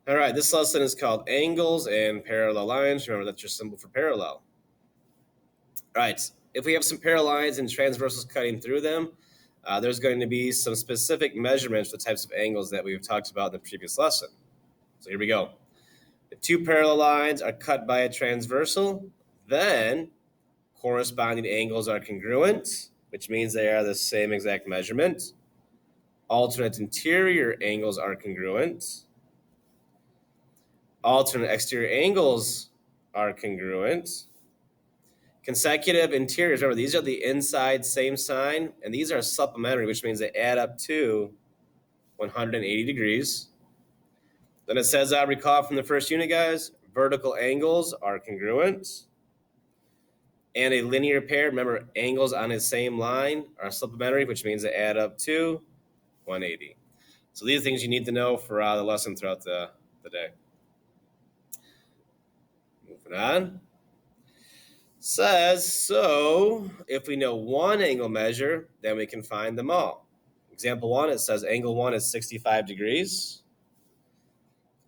All right, this lesson is called angles and parallel lines. Remember, that's your symbol for parallel. All right, if we have some parallel lines and transversals cutting through them, there's going to be some specific measurements for the types of angles that we've talked about in the previous lesson. So here we go. If two parallel lines are cut by a transversal, then corresponding angles are congruent, which means they are the same exact measurement. Alternate interior angles are congruent. Alternate exterior angles are congruent. Consecutive interiors, remember, these are the inside same sign, and these are supplementary, which means they add up to 180 degrees. Then it says, I recall from the first unit, guys, vertical angles are congruent. And a linear pair, remember, angles on the same line are supplementary, which means they add up to 180. So these are things you need to know for the lesson throughout the day. Moving on. Says, so if we know one angle measure, then we can find them all. Example 1, it says angle 1 is 65 degrees.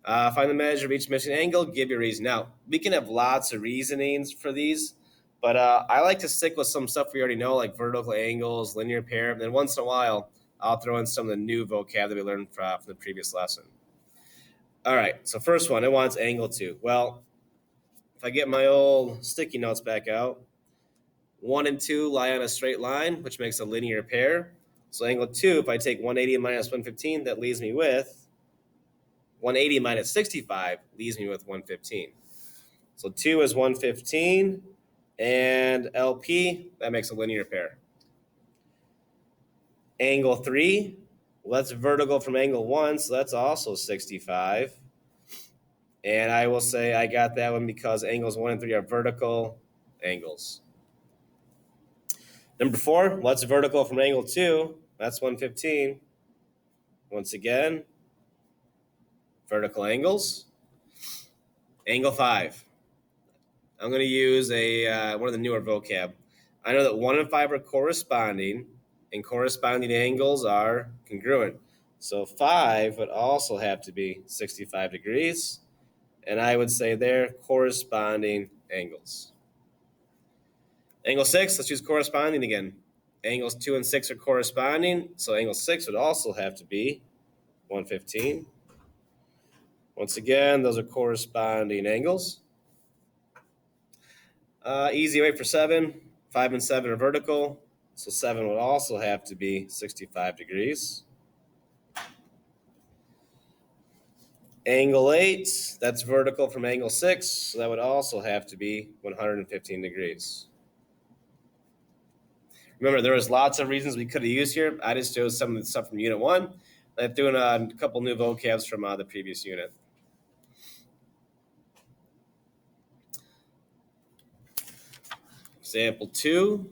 Find the measure of each missing angle, give your reason. Now, we can have lots of reasonings for these, but I like to stick with some stuff we already know, like vertical angles, linear pair, and then once in a while, I'll throw in some of the new vocab that we learned from the previous lesson. All right, so first one, it wants angle 2. Well, if I get my old sticky notes back out, 1 and 2 lie on a straight line, which makes a linear pair. So angle 2, if I take 180 minus 115, that leaves me with 180 minus 65, leaves me with 115. So 2 is 115, and LP, that makes a linear pair. Angle 3, well, that's vertical from angle 1, so that's also 65. And I will say I got that one because angles 1 and 3 are vertical angles. Number 4, what's vertical from angle 2? That's 115. Once again, vertical angles. Angle 5. I'm going to use one of the newer vocab. I know that 1 and 5 are corresponding, and corresponding angles are congruent. So 5 would also have to be 65 degrees, and I would say they're corresponding angles. Angle 6, let's use corresponding again. Angles 2 and 6 are corresponding, so angle 6 would also have to be 115. Once again, those are corresponding angles. Easy way for 7. 5 and 7 are vertical, so 7 would also have to be 65 degrees. Angle 8, that's vertical from angle 6, so that would also have to be 115 degrees. Remember, there was lots of reasons we could have used here. I just chose some of the stuff from Unit 1. I'm doing a couple new vocabs from the previous unit. Example 2.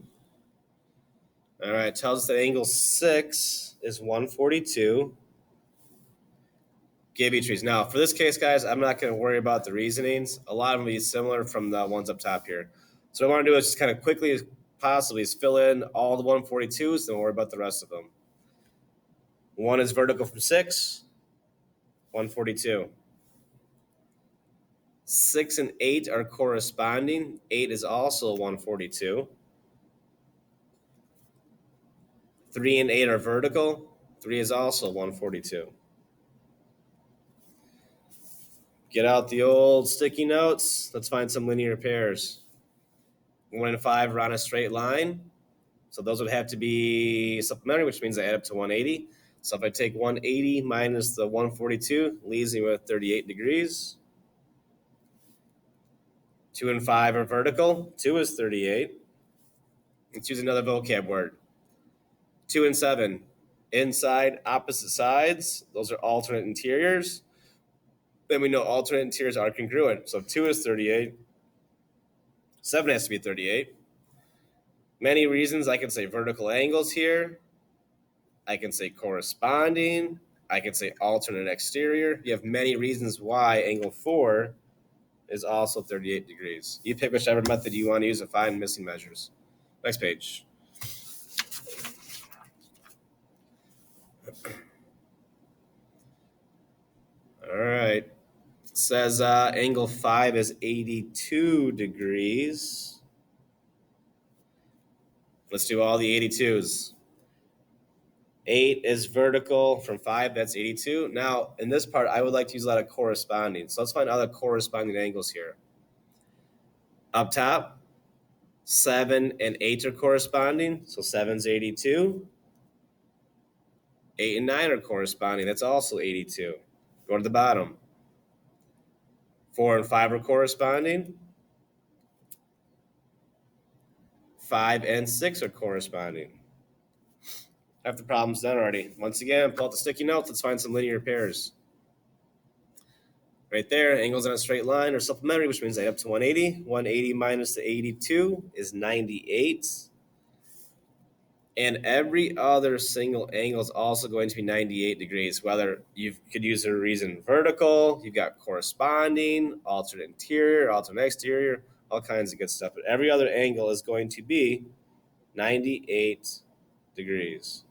All right, tells us that angle 6 is 142. Give each reason. Now, for this case, guys, I'm not going to worry about the reasonings. A lot of them will be similar from the ones up top here. So what I want to do is just kind of quickly as possibly is fill in all the 142s, then worry about the rest of them. 1 is vertical from 6, 142. 6 and 8 are corresponding. 8 is also 142. 3 and 8 are vertical. 3 is also 142. Get out the old sticky notes. Let's find some linear pairs. 1 and 5 are on a straight line. So those would have to be supplementary, which means they add up to 180. So if I take 180 minus the 142, leaves me with 38 degrees. 2 and 5 are vertical. 2 is 38. Let's use another vocab word. 2 and 7, inside, opposite sides. Those are alternate interiors. Then we know alternate interiors are congruent. So 2 is 38. 7 has to be 38. Many reasons. I can say vertical angles here. I can say corresponding. I can say alternate exterior. You have many reasons why angle 4 is also 38 degrees. You pick whichever method you want to use to find missing measures. Next page. All right. says angle 5 is 82 degrees. Let's do all the 82s. 8 is vertical from 5, that's 82. Now, in this part, I would like to use a lot of corresponding. So let's find other corresponding angles here. Up top, 7 and 8 are corresponding, so 7's 82. 8 and 9 are corresponding, that's also 82. Go to the bottom. 4 and 5 are corresponding. 5 and 6 are corresponding. Half the problem's done already. Once again, pull out the sticky notes. Let's find some linear pairs. Right there, angles on a straight line are supplementary, which means they add up to 180. 180 minus the 82 is 98. And every other single angle is also going to be 98 degrees, whether you could use a reason vertical, you've got corresponding, alternate interior, alternate exterior, all kinds of good stuff. But every other angle is going to be 98 degrees.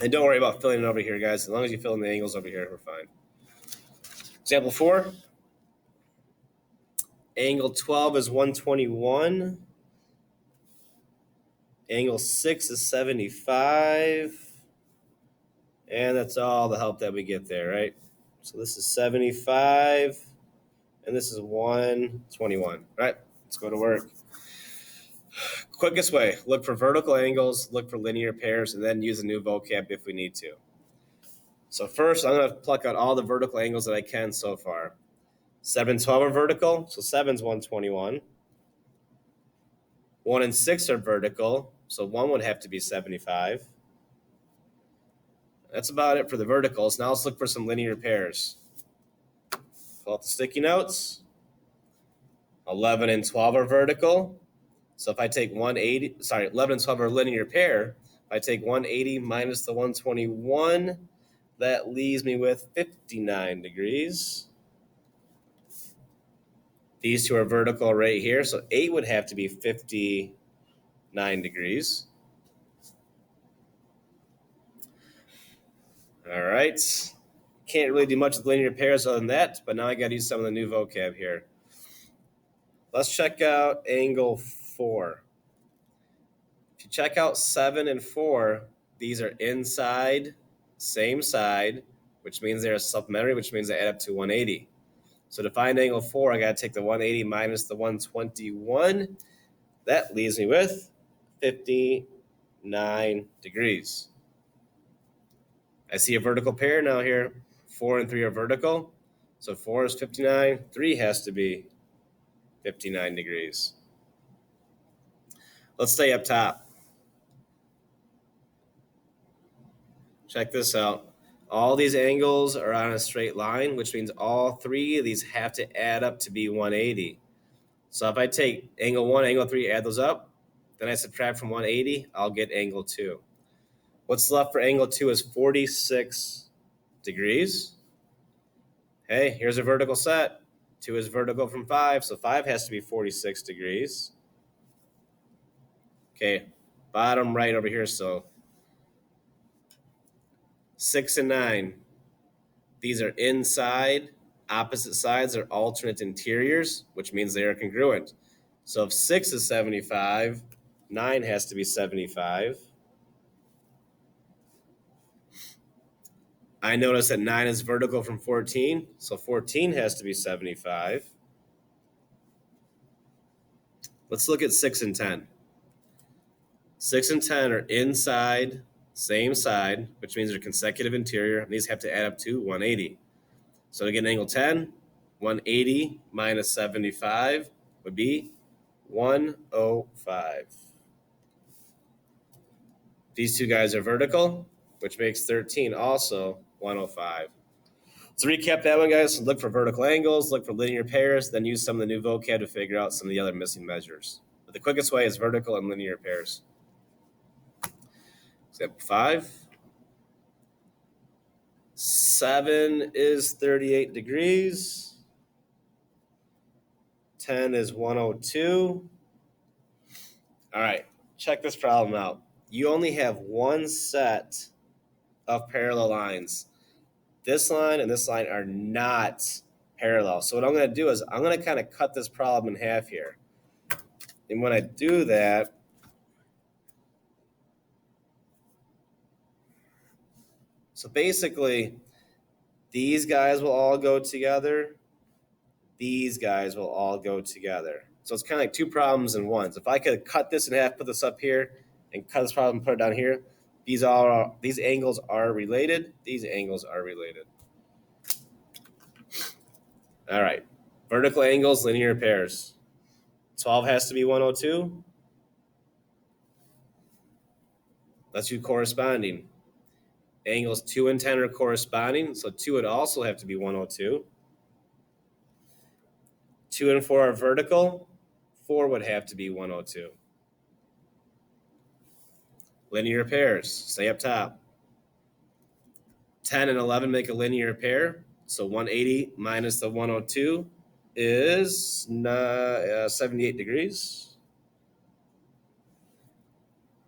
And don't worry about filling it over here, guys. As long as you fill in the angles over here, we're fine. Example 4. Angle 12 is 121. Angle 6 is 75. And that's all the help that we get there, right? So this is 75. And this is 121, right? Let's go to work. Quickest way, look for vertical angles, look for linear pairs, and then use a new vocab if we need to. So first, I'm going to pluck out all the vertical angles that I can so far. 7 and 12 are vertical, so 7's 121. 1 and 6 are vertical, so 1 would have to be 75. That's about it for the verticals. Now let's look for some linear pairs. Pull out the sticky notes. 11 and 12 are vertical. So if I take 11 and 12 are a linear pair. If I take 180 minus the 121, that leaves me with 59 degrees. These two are vertical right here, so 8 would have to be 59 degrees. All right. Can't really do much with linear pairs other than that, but now I got to use some of the new vocab here. Let's check out angle 4. If you check out 7 and 4, these are inside, same side, which means they're supplementary, which means they add up to 180. So to find angle 4, I got to take the 180 minus the 121. That leaves me with 59 degrees. I see a vertical pair now here. 4 and 3 are vertical. So 4 is 59. 3 has to be 59 degrees. Let's stay up top. Check this out. All these angles are on a straight line, which means all 3 of these have to add up to be 180. So if I take angle 1, angle 3, add those up, then I subtract from 180, I'll get angle 2. What's left for angle 2 is 46 degrees. Hey, here's a vertical set. 2 is vertical from 5, so 5 has to be 46 degrees. Okay, bottom right over here, so 6 and 9. These are inside. Opposite sides are alternate interiors, which means they are congruent. So if 6 is 75, 9 has to be 75. I notice that 9 is vertical from 14, so 14 has to be 75. Let's look at 6 and 10. 6 and 10 are inside, same side, which means they're consecutive interior, and these have to add up to 180. So to get an angle 10, 180 minus 75 would be 105. These two guys are vertical, which makes 13 also 105. So recap that one, guys. Look for vertical angles, look for linear pairs, then use some of the new vocab to figure out some of the other missing measures. But the quickest way is vertical and linear pairs. Example 5. 7 is 38 degrees. 10 is 102. All right, check this problem out. You only have one set of parallel lines. This line and this line are not parallel. So what I'm going to do is I'm going to kind of cut this problem in half here. And when I do that, so basically these guys will all go together. These guys will all go together. So it's kind of like two problems in one. So if I could cut this in half, put this up here, and cut this problem, put it down here, these angles are related. These angles are related. All right. Vertical angles, linear pairs. 12 has to be 102. Let's do corresponding. Angles 2 and 10 are corresponding, so 2 would also have to be 102. 2 and 4 are vertical. 4 would have to be 102. Linear pairs, stay up top. 10 and 11 make a linear pair, so 180 minus the 102 is 78 degrees.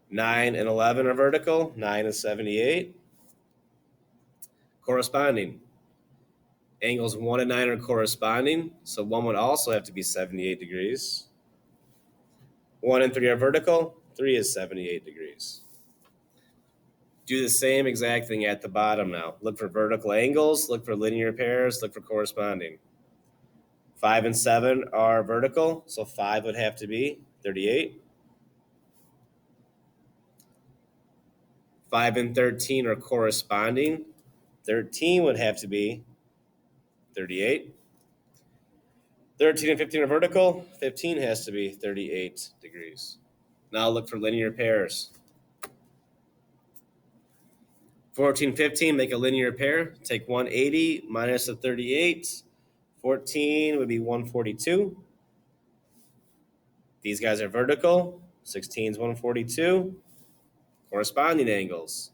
9 and 11 are vertical. 9 is 78. Corresponding. Angles 1 and 9 are corresponding, so 1 would also have to be 78 degrees. 1 and 3 are vertical. 3 is 78 degrees. Do the same exact thing at the bottom now. Look for vertical angles, look for linear pairs, look for corresponding. 5 and 7 are vertical, so 5 would have to be 38. 5 and 13 are corresponding. 13 would have to be 38. 13 and 15 are vertical. 15 has to be 38 degrees. Now look for linear pairs. 14, 15, make a linear pair. Take 180 minus the 38. 14 would be 142. These guys are vertical. 16 is 142. Corresponding angles.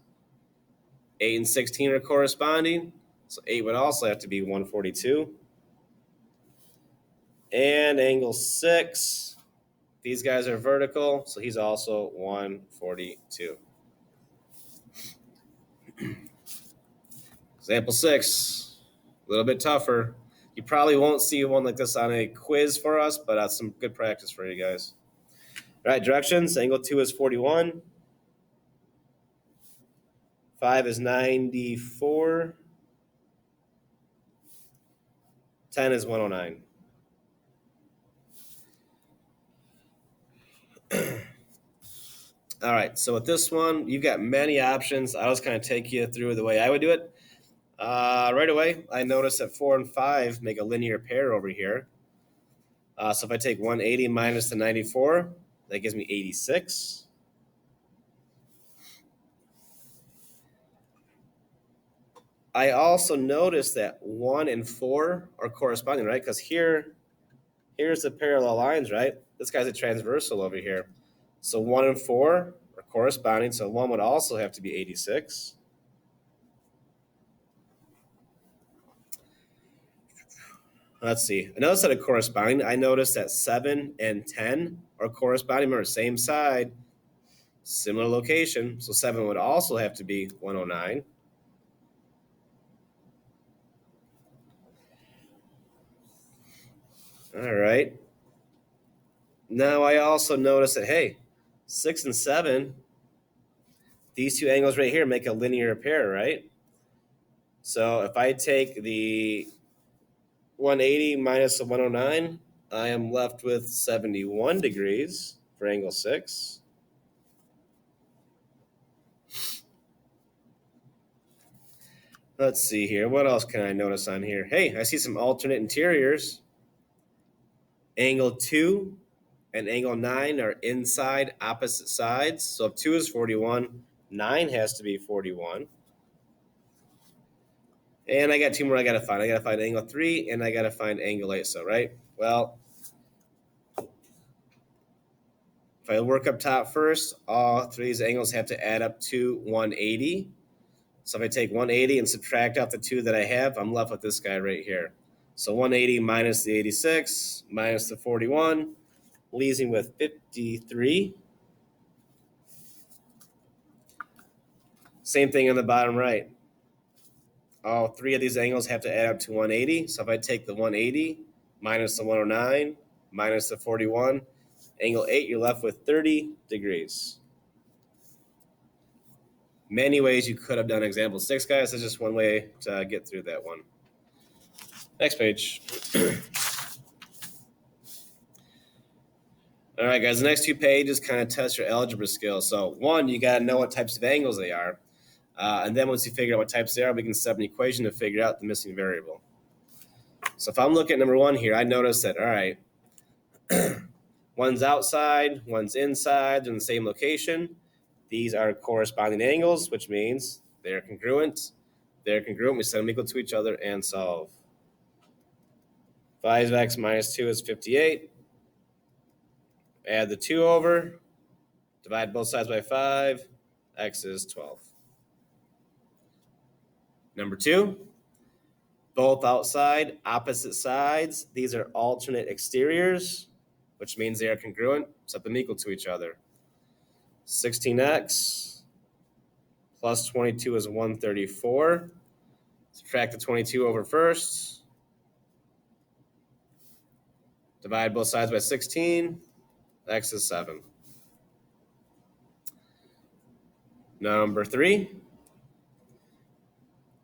8 and 16 are corresponding. So 8 would also have to be 142. And angle 6. These guys are vertical, so he's also 142. Example 6, a little bit tougher. You probably won't see one like this on a quiz for us, but that's some good practice for you guys. All right, directions. Angle 2 is 41. 5 is 94. 10 is 109. All right, so with this one, you've got many options. I'll just kind of take you through the way I would do it. Right away, I notice that 4 and 5 make a linear pair over here. So if I take 180 minus the 94, that gives me 86. I also notice that 1 and 4 are corresponding, right? Because here's the parallel lines, right? This guy's a transversal over here. So 1 and 4 are corresponding, so 1 would also have to be 86. Let's see. Another set of corresponding, I noticed that 7 and 10 are corresponding. Remember, same side, similar location. So 7 would also have to be 109. All right. Now I also notice that, hey, 6 and 7, these two angles right here make a linear pair, right? So if I take the 180 minus the 109, I am left with 71 degrees for angle 6. Let's see here. What else can I notice on here? Hey, I see some alternate interiors. Angle 2 and angle 9 are inside opposite sides. So if 2 is 41, 9 has to be 41. And I got two more I got to find. I got to find angle 3 and I got to find angle 8. So, right? Well, if I work up top first, all three of these angles have to add up to 180. So if I take 180 and subtract out the 2 that I have, I'm left with this guy right here. So 180 minus the 86 minus the 41 leaves me with 53. Same thing on the bottom right. all three of these angles have to add up to 180. So if I take the 180 minus the 109 minus the 41, angle 8, you're left with 30 degrees. Many ways you could have done example 6, guys. That's just one way to get through that one. Next page. All right, guys, the next 2 pages kind of test your algebra skills. So one, you got to know what types of angles they are. And then once you figure out what types they are, we can set an equation to figure out the missing variable. So if I'm looking at number 1 here, I notice that, all right, one's outside, one's inside, they're in the same location. These are corresponding angles, which means they're congruent. They're congruent. We set them equal to each other and solve. 5x minus 2 is 58. Add the 2 over. Divide both sides by 5. X is 12. Number 2, both outside, opposite sides. These are alternate exteriors, which means they are congruent. Set them equal to each other. 16x plus 22 is 134. Subtract the 22 over first. Divide both sides by 16. X is 7. Number 3.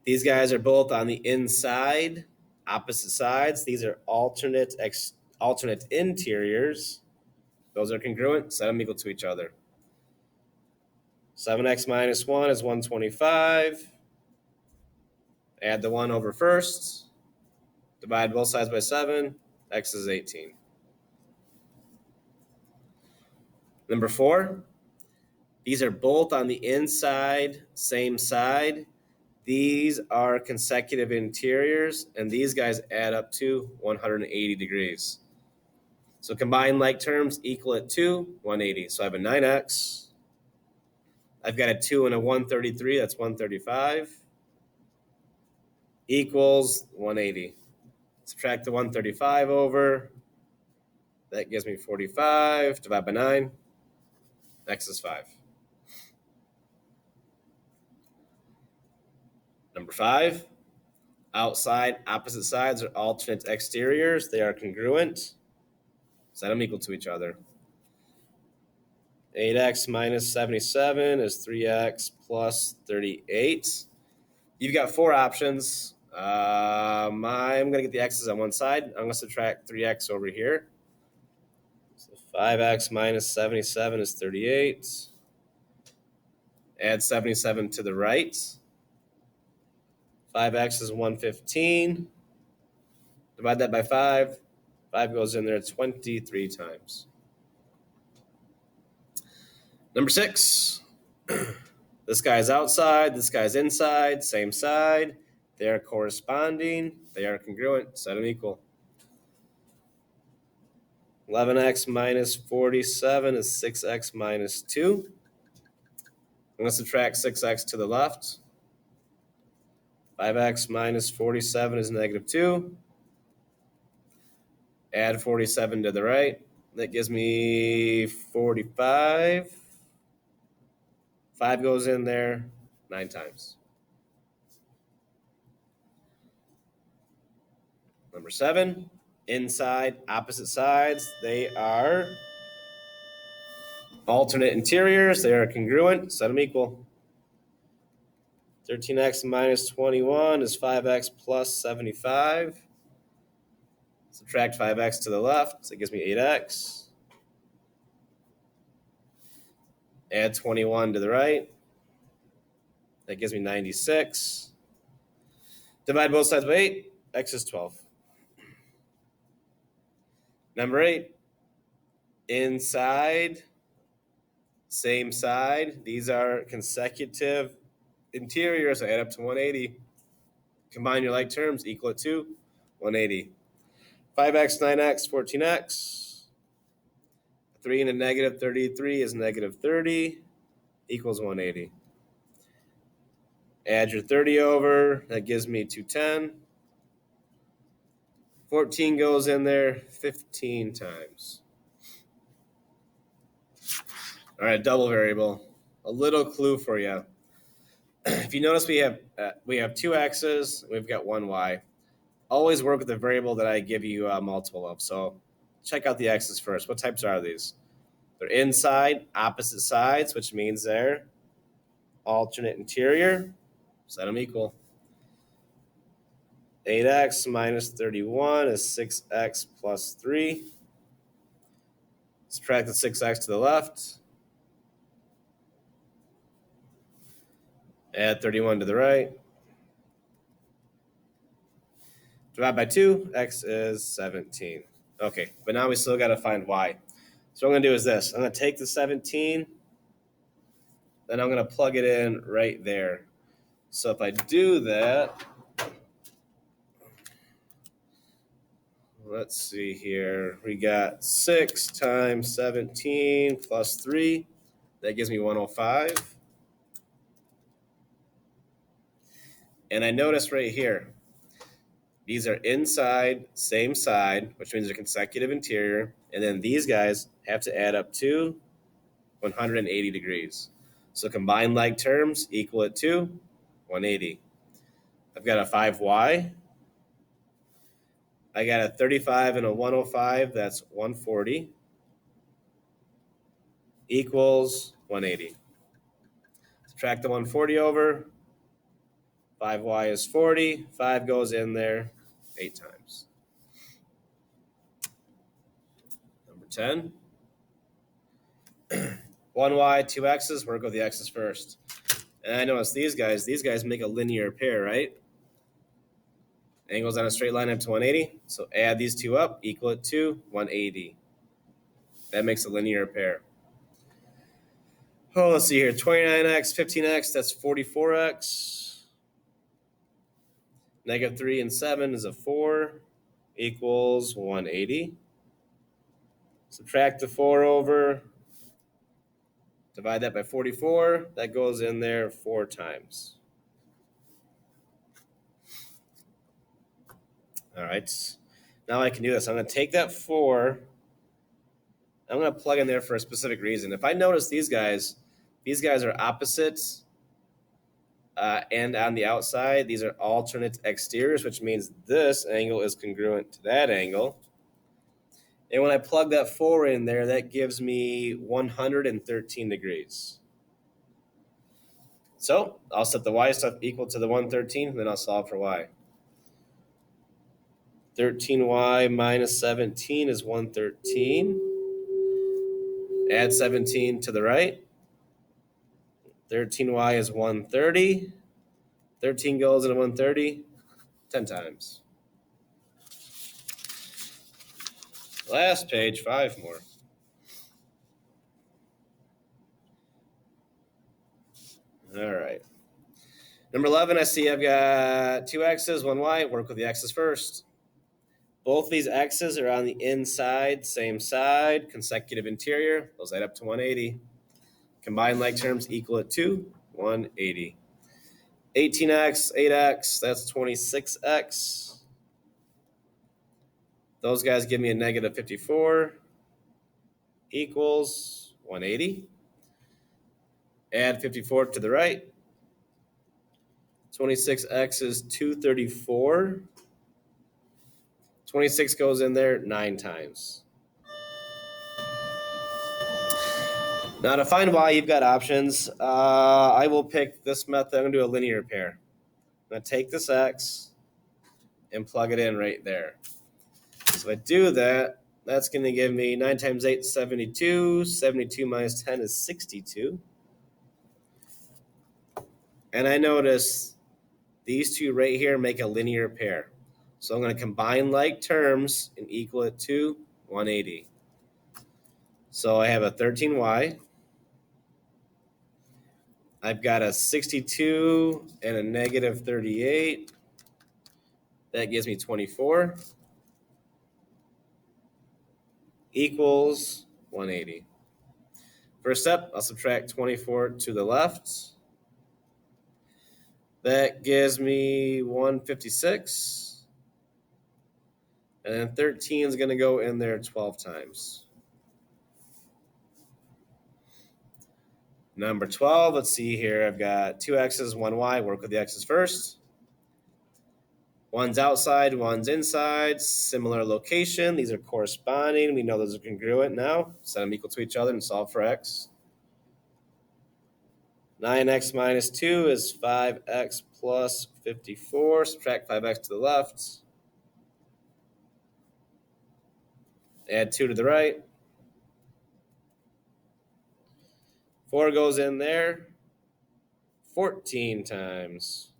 These guys are both on the inside, opposite sides. These are alternate interiors. Those are congruent. Set them equal to each other. 7x minus 1 is 125. Add the 1 over first. Divide both sides by 7. X is 18. Number 4. These are both on the inside, same side. These are consecutive interiors, and these guys add up to 180 degrees. So combine like terms equal it to 180. So I have a 9x. I've got a 2 and a 133. That's 135. Equals 180. Subtract the 135 over. That gives me 45. Divide by 9. X is 5. Number 5. Outside, opposite sides are alternate exteriors. They are congruent. Set them equal to each other. 8x minus 77 is 3x plus 38. You've got 4 options. I'm going to get the x's on one side. I'm going to subtract 3x over here. So 5x minus 77 is 38. Add 77 to the right. 5x is 115. Divide that by 5. 5 goes in there 23 times. Number 6. This guy's outside. This guy's inside. Same side. They are corresponding. They are congruent. Set them equal. 11x minus 47 is 6x minus 2. I'm going to subtract 6x to the left. 5x minus 47 is negative 2. Add 47 to the right. That gives me 45. 5 goes in there 9 times. Number 7, inside, opposite sides. They are alternate interiors. They are congruent. Set them equal. 13x minus 21 is 5x plus 75. Subtract 5x to the left. So it gives me 8x. Add 21 to the right. That gives me 96. Divide both sides by 8. X is 12. Number 8. Inside, same side. These are consecutive interiors. So add up to 180. Combine your like terms, equal it to 180. 5x, 9x, 14x. 3 and a negative 33 is negative 30. Equals 180. Add your 30 over. That gives me 210. 14 goes in there 15 times. All right, double variable. A little clue for you. if you notice, we have two x's, we've got one y. Always work with the variable that I give you a multiple of. So check out the x's first. What types are these? They're inside, opposite sides, which means they're alternate interior. Set them equal. 8x minus 31 is 6x plus 3. Subtract the 6x to the left. Add 31 to the right. Divide by 2, x is 17. Okay, but now we still got to find y. So what I'm going to do is this. I'm going to take the 17, then I'm going to plug it in right there. So if I do that, let's see here. We got 6 times 17 plus 3. That gives me 105. And I notice right here, these are inside, same side, which means they're consecutive interior. And then these guys have to add up to 180 degrees. So combined like terms equal it to 180. I've got a 5y. I got a 35 and a 105. That's 140 equals 180. Subtract the 140 over. 5y is 40. 5 goes in there 8 times. Number 10. 1y, 2 x's. Work with the x's first. And I notice these guys make a linear pair, right? Angles on a straight line up to 180. So add these two up, equal it to 180. That makes a linear pair. Oh, let's see here. 29x, 15x, that's 44x. Negative 3 and 7 is a 4, equals 180. Subtract the 4 over. Divide that by 44. That goes in there 4 times. All right. Now I can do this. I'm going to take that 4. I'm going to plug in there for a specific reason. If I notice these guys are opposites, and on the outside, these are alternate exteriors, which means this angle is congruent to that angle. And when I plug that 4 in there, that gives me 113 degrees. So I'll set the y stuff equal to the 113, and then I'll solve for y. 13y minus 17 is 113. Add 17 to the right. 13y is 130. 13 goes into 130 10 times. Last page, 5 more. All right. Number 11, I see I've got 2 x's, 1 y. Work with the x's first. Both these x's are on the inside, same side, consecutive interior. Those add up to 180. Combined like terms equal it to 180. 18x, 8x, that's 26x. Those guys give me a negative 54 equals 180. Add 54 to the right. 26x is 234. 26 goes in there 9 times. Now to find y, you've got options. I will pick this method. I'm going to do a linear pair. I'm going to take this x and plug it in right there. So if I do that, that's going to give me 9 times 8 is 72. 72 minus 10 is 62. And I notice these two right here make a linear pair. So I'm going to combine like terms and equal it to 180. So I have a 13y. I've got a 62 and a negative 38. That gives me 24. Equals 180. First step, I'll subtract 24 to the left. That gives me 156. And then 13 is going to go in there 12 times. Number 12, let's see here. I've got 2 x's, 1 y. Work with the x's first. One's outside, one's inside. Similar location. These are corresponding. We know those are congruent now. Set them equal to each other and solve for x. 9x minus 2 is 5x plus 54. Subtract 5x to the left. Add 2 to the right. 4 goes in there 14 times.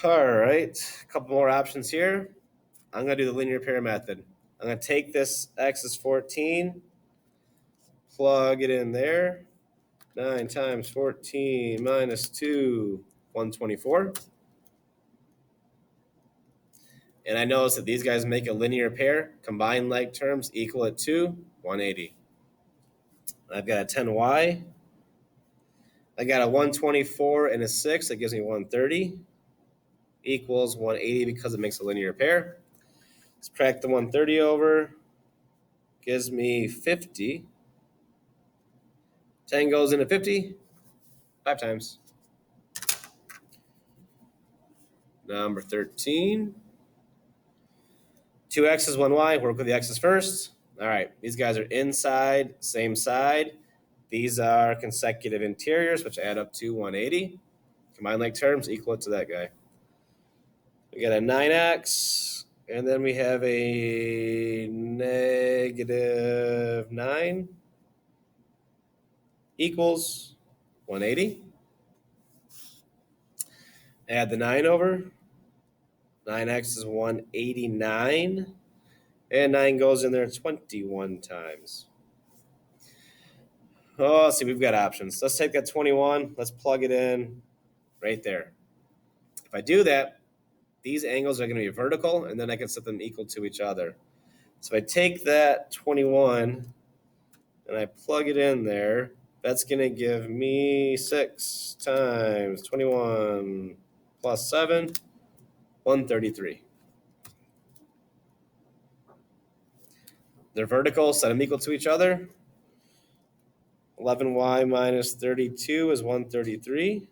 All right, a couple more options here. I'm going to do the linear pair method. I'm going to take this x is 14, plug it in there. 9 times 14 minus 2, 124. And I notice that these guys make a linear pair. Combined like terms equal it to 180. I've got a 10y. I got a 124 and a 6. That gives me 130. Equals 180 because it makes a linear pair. Subtract the 130 over. Gives me 50. 10 goes into 50. 5 times. Number 13. 2 x's, 1 y. Work with the x's first. All right, these guys are inside, same side. These are consecutive interiors, which add up to 180. Combined like terms equal to that guy. We got a 9x, and then we have a negative 9 equals 180. Add the 9 over. 9x is 189. And 9 goes in there 21 times. Oh, see, we've got options. Let's take that 21. Let's plug it in right there. If I do that, these angles are going to be vertical, and then I can set them equal to each other. So if I take that 21 and I plug it in there, that's going to give me 6 times 21 plus 7, 133. They're vertical, set them equal to each other. 11y minus 32 is 133.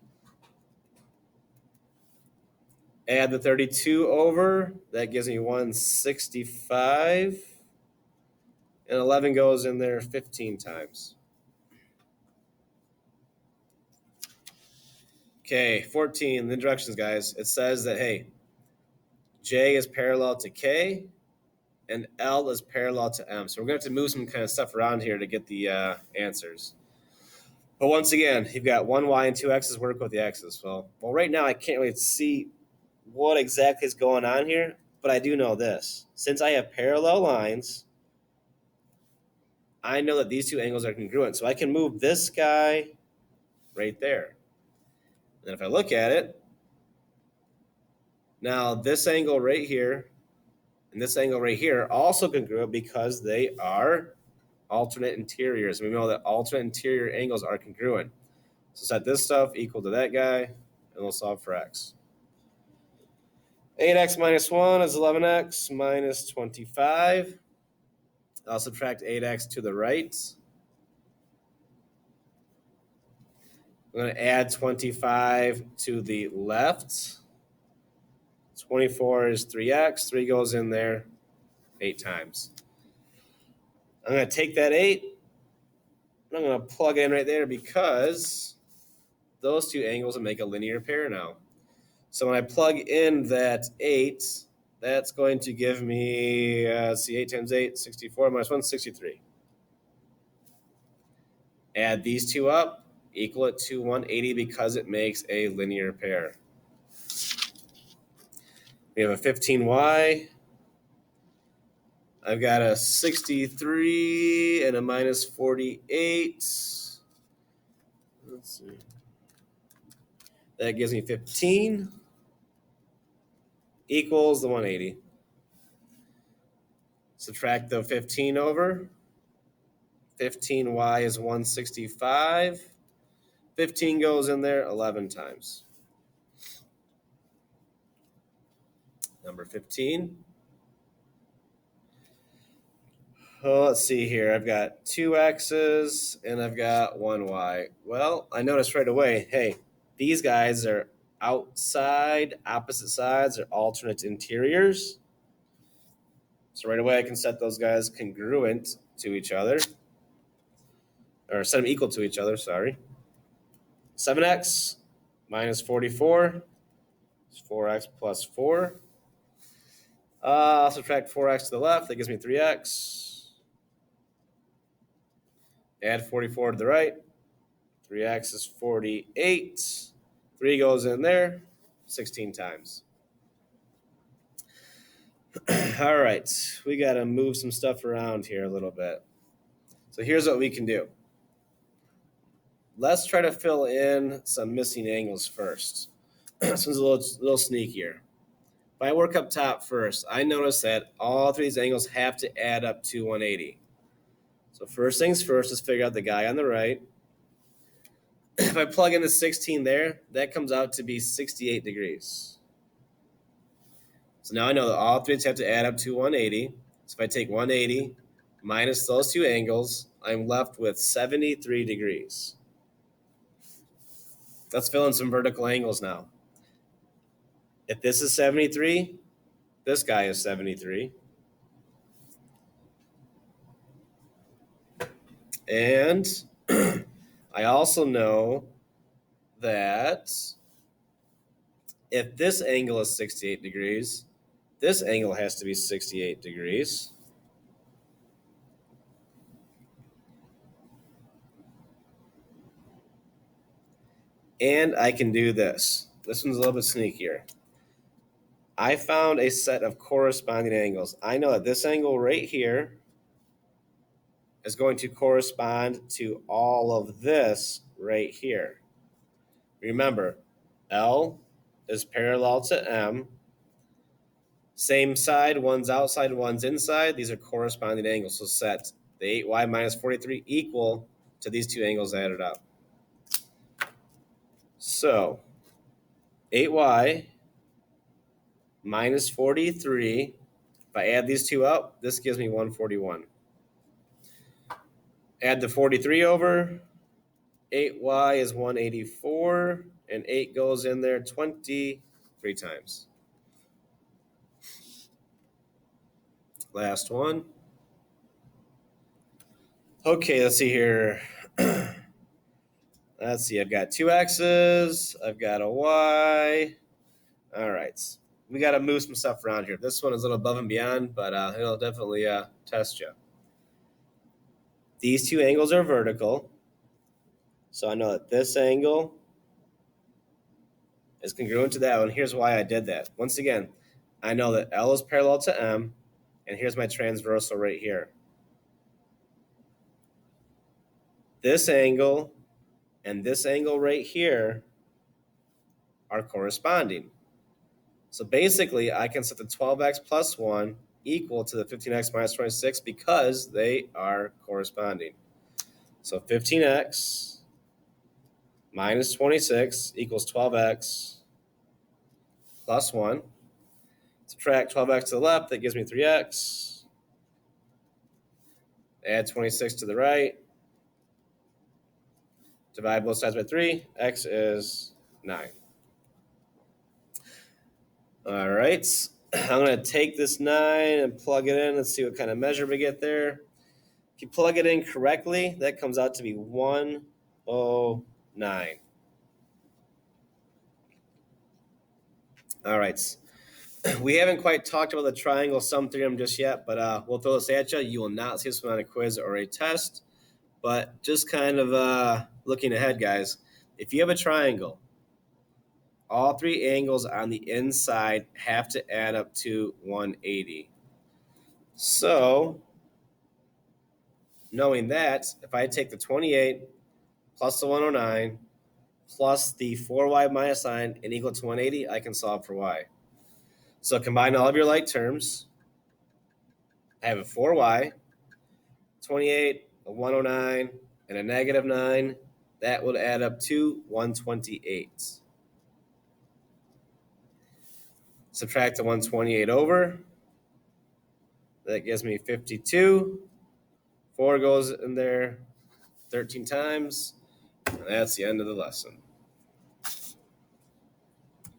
Add the 32 over. That gives me 165. And 11 goes in there 15 times. Okay, 14, the directions, guys. It says that, hey, J is parallel to K, and L is parallel to M. So we're going to have to move some kind of stuff around here to get the answers. But once again, you've got 1y and 2 x's work with the x's. Well, right now I can't really see what exactly is going on here, but I do know this. Since I have parallel lines, I know that these two angles are congruent. So I can move this guy right there. And then if I look at it, now this angle right here and this angle right here are also congruent because they are alternate interiors. We know that alternate interior angles are congruent. So set this stuff equal to that guy, and we'll solve for x. 8x minus 1 is 11x minus 25. I'll subtract 8x to the right. I'm going to add 25 to the left. 24 is 3x. 3 goes in there 8 times. I'm going to take that 8. I'm going to plug it in right there because those two angles will make a linear pair now. So when I plug in that 8, that's going to give me, 8 times 8, 64 minus 1, 63. Add these two up, equal it to 180 because it makes a linear pair. We have a 15y. I've got a 63 and a minus 48. Let's see. That gives me 15 equals the 180. Subtract the 15 over. 15y is 165. 15 goes in there 11 times. Number 15. Oh, let's see here. I've got 2x's and I've got 1y. Well, I noticed right away, hey, these guys are outside, opposite sides, or alternate interiors. So right away I can set those guys congruent to each other, or set them equal to each other, sorry. 7x minus 44 is 4x plus 4. I'll subtract 4x to the left. That gives me 3x. Add 44 to the right. 3x is 48. 3 goes in there 16 times. All right, we got to move some stuff around here a little bit. So here's what we can do. Let's try to fill in some missing angles first. This one's a little sneakier. If I work up top first, I notice that all three of these angles have to add up to 180. So first things first, let's figure out the guy on the right. If I plug in the 16 there, that comes out to be 68 degrees. So now I know that all three have to add up to 180. So if I take 180 minus those two angles, I'm left with 73 degrees. Let's fill in some vertical angles now. If this is 73, this guy is 73. And I also know that if this angle is 68 degrees, this angle has to be 68 degrees. And I can do this. This one's a little bit sneakier. I found a set of corresponding angles. I know that this angle right here is going to correspond to all of this right here. Remember, L is parallel to M. Same side, one's outside, one's inside. These are corresponding angles. So set the 8y minus 43 equal to these two angles added up. So 8y minus 43, if I add these two up, this gives me 141. Add the 43 over, 8y is 184, and 8 goes in there 23 times. Last one. Okay, let's see here. Let's see, I've got 2 x's, I've got a y. All right, we got to move some stuff around here. This one is a little above and beyond, but it'll definitely test you. These two angles are vertical, so I know that this angle is congruent to that one. Here's why I did that. Once again, I know that L is parallel to M, and here's my transversal right here. This angle and this angle right here are corresponding. So basically, I can set the 12x plus 1 equal to the 15x minus 26 because they are corresponding. So 15x minus 26 equals 12x plus 1. Subtract 12x to the left, that gives me 3x. Add 26 to the right. Divide both sides by 3. X is 9. All right. I'm going to take this 9 and plug it in. Let's see what kind of measure we get there. If you plug it in correctly, that comes out to be 109. All right. We haven't quite talked about the triangle sum theorem just yet, but we'll throw this at you. You will not see this one on a quiz or a test, but just kind of looking ahead, guys. If you have a triangle, all three angles on the inside have to add up to 180. So, knowing that, if I take the 28 plus the 109 plus the 4y minus 9 and equal to 180, I can solve for y. So combine all of your like terms. I have a 4y, 28, a 109, and a negative 9. That would add up to 128. Subtract the 128 over. That gives me 52. 4 goes in there 13 times. And that's the end of the lesson.